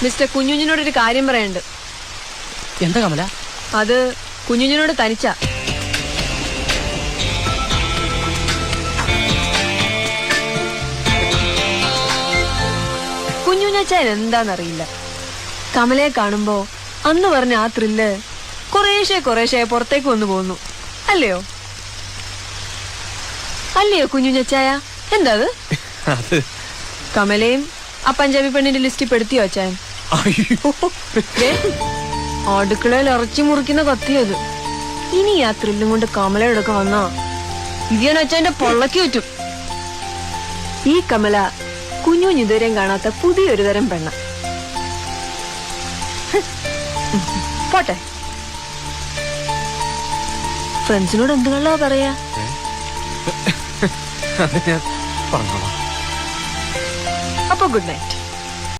Mister കുഞ്ഞുഞ്ഞിനോടൊരു കാര്യം പറയാനുണ്ട്. എന്താ കമല? അത് കുഞ്ഞുഞ്ഞിനോട് തനിച്ചാ. കുഞ്ഞുഞ്ഞച്ചാൻ എന്താന്നറിയില്ല. കമലയെ കാണുമ്പോ അന്ന് പറഞ്ഞ ആ ത്രില്ല് കുറേശ്ശെ പുറത്തേക്ക് വന്നു പോകുന്നു. അല്ലയോ കുഞ്ഞുഞ്ഞച്ചായ? എന്താ അത്? കമലയും ആ പഞ്ചാബി പെണ്ണിന്റെ ലിസ്റ്റിൽ പെടുത്തിയോ അച്ചായൻ? അടുക്കളയിൽ ഇറച്ചി മുറിക്കുന്ന കത്തിയത്. ഇനി ആ ത്രില്ലും കൊണ്ട് കമലയോടൊക്കെ വന്നാ ഇതിയാണ് അച്ചായന്റെ പൊള്ളക്ക് പറ്റും. ഈ കമല കുഞ്ഞുഞ്ഞ് ഇതുവരെയും കാണാത്ത പുതിയൊരു തരം പെണ്ണ. പോട്ടെ, ഫ്രണ്ട്സിനോട് എന്ത് കള്ളാ പറയാ? അപ്പൊ ഗുഡ് നൈറ്റ്.